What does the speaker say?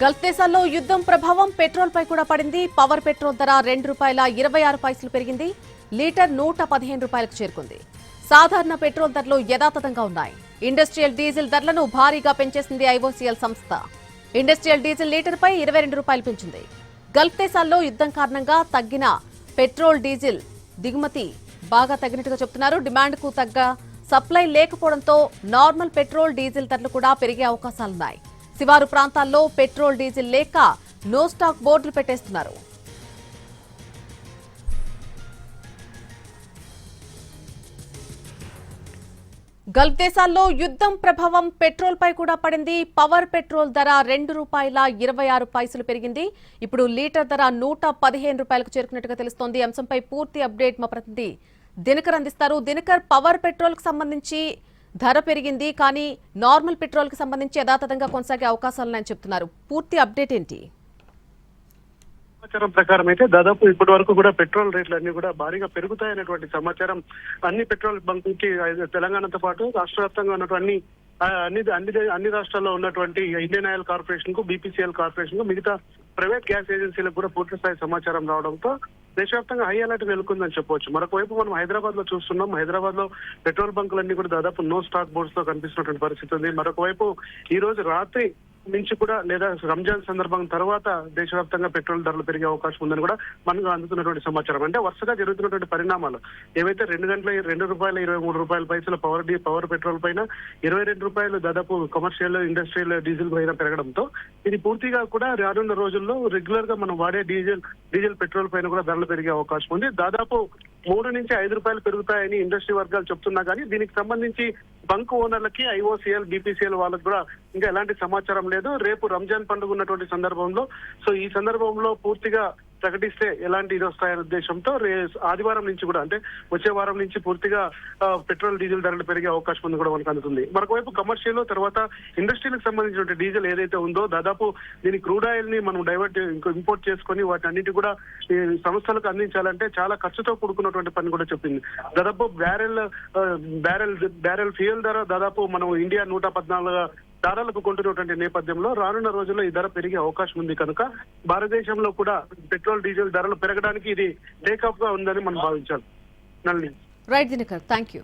Gulf దేశాల్లో యుద్ధం ప్రభావం పెట్రోల్ పై కూడా పడింది. పవర్ పెట్రోల్ ధర ₹2.26 పెరిగింది. లీటర్ ₹115కు చేరుకుంది. సాధారణ పెట్రోల్ ధరలు యథాతథంగా ఉన్నాయి. ఇండస్ట్రియల్ డీజిల్ ధరలను భారీగా పెంచేసింది ఐఓసీఎల్ సంస్థ. ఇండస్ట్రియల్ డీజిల్ లీటర్పై ₹22 పెంచింది. గల్ఫ్ దేశాల్లో యుద్ధం కారణంగా తగ్గిన పెట్రోల్ డీజిల్ దిగుమతి బాగా తగ్గినట్టుగా చెబుతున్నారు. డిమాండ్కు తగ్గ సప్లై లేకపోవడంతో నార్మల్ పెట్రోల్ డీజిల్ ధరలు కూడా పెరిగే అవకాశాలున్నాయి. శివారు ప్రాంతాల్లో పెట్రోల్ డీజిల్ లేక నో స్టాక్ బోర్డులు పెట్టేస్తున్నారు. గల్ఫ్ దేశాల్లో యుద్ధం ప్రభావం పెట్రోల్ పై కూడా పడింది. పవర్ పెట్రోల్ ధర ₹2.26 పెరిగింది. ఇప్పుడు లీటర్ ధర ₹115కు చేరుకున్నట్టుగా తెలుస్తోంది. అంశంపై పూర్తి అప్డేట్ మా ప్రతినిధి దినకర్ అందిస్తారు. దినకర్, పవర్ పెట్రోల్ కు సంబంధించి ధర పెరిగింది, కానీ నార్మల్ పెట్రోల్ కి సంబంధించి యథాతథంగా కొనసాగే అవకాశాలున్నాయని చెప్తున్నారు. పూర్తి అప్డేట్ ఏంటి? సమాచారం ప్రకారం అయితే దాదాపు ఇప్పటి వరకు కూడా పెట్రోల్ రేట్లు అన్ని కూడా భారీగా పెరుగుతాయనేటువంటి సమాచారం అన్ని పెట్రోల్ బంకులకి తెలంగాణతో పాటు రాష్ట్ర వ్యాప్తంగా ఉన్నటువంటి అన్ని రాష్ట్రాల్లో ఉన్నటువంటి ఇండియన్ ఆయిల్ కార్పొరేషన్ కు, బీపీసీఎల్ కార్పొరేషన్ కు, మిగతా ప్రైవేట్ గ్యాస్ ఏజెన్సీలకు కూడా పూర్తి స్థాయి సమాచారం రావడంతో దేశవ్యాప్తంగా హై అలర్ట్ నెలకొందని చెప్పవచ్చు. మరొక వైపు మనం హైదరాబాద్ లో చూస్తున్నాం. హైదరాబాద్ లో పెట్రోల్ బంకులన్నీ కూడా దాదాపు నో స్టాక్ బోర్డ్స్ లో కనిపిస్తున్నటువంటి పరిస్థితి ఉంది. మరొక వైపు ఈ రోజు రాత్రి నుంచి కూడా లేదా రంజాన్ సందర్భం తర్వాత దేశవ్యాప్తంగా పెట్రోల్ ధరలు పెరిగే అవకాశం ఉందని కూడా మనకు అందుతున్నటువంటి సమాచారం. అంటే వరుసగా జరుగుతున్నటువంటి పరిణామాలు ఏవైతే ₹2.23 పవర్ పెట్రోల్ పైన ₹22 దాదాపు కమర్షియల్, ఇండస్ట్రియల్ డీజిల్ పైన పెరగడంతో ఇది పూర్తిగా కూడా రానున్న రోజుల్లో రెగ్యులర్ గా మనం వాడే డీజిల్ పెట్రోల్ పైన కూడా ధరలు పెరిగే అవకాశం ఉంది. దాదాపు ₹3 నుంచి ₹5 పెరుగుతాయని ఇండస్ట్రీ వర్గాలు చెప్తున్నా కానీ దీనికి సంబంధించి బంక్ ఓనర్లకి, ఐఓసీఎల్, బీపీసీఎల్ వాళ్ళకి కూడా ఇంకా ఎలాంటి సమాచారం లేదు. రేపు రంజాన్ పండుగ ఉన్నటువంటి సందర్భంలో ఈ సందర్భంలో పూర్తిగా ప్రకటిస్తే ఎలాంటి ఇది వస్తాయనే ఉద్దేశంతో ఆదివారం నుంచి కూడా, అంటే వచ్చే వారం నుంచి పూర్తిగా పెట్రోల్ డీజిల్ ధరలు పెరిగే అవకాశం ఉంది కూడా మనకు అందుతుంది. మరొకవైపు కమర్షియల్ తర్వాత ఇండస్ట్రీలకు సంబంధించిన డీజిల్ ఏదైతే ఉందో దాదాపు దీని క్రూడ్ ఆయిల్ ని మనం ఇంపోర్ట్ చేసుకొని వాటి అన్నిటి కూడా ఈ సంస్థలకు అందించాలంటే చాలా ఖర్చుతో కూడుకున్నటువంటి పని కూడా చెప్పింది. దాదాపు బ్యారెల్ ఫ్యూయల్ ధర దాదాపు మనం ఇండియా $114 కొంటున్నటువంటి నేపథ్యంలో రానున్న రోజుల్లో ఈ ధర పెరిగే అవకాశం ఉంది. కనుక భారతదేశంలో కూడా పెట్రోల్ డీజిల్ ధరలు పెరగడానికి ఇది టేక్ ఆఫ్ గా ఉందని మనం భావించాలి. Right Dinakar, thank you.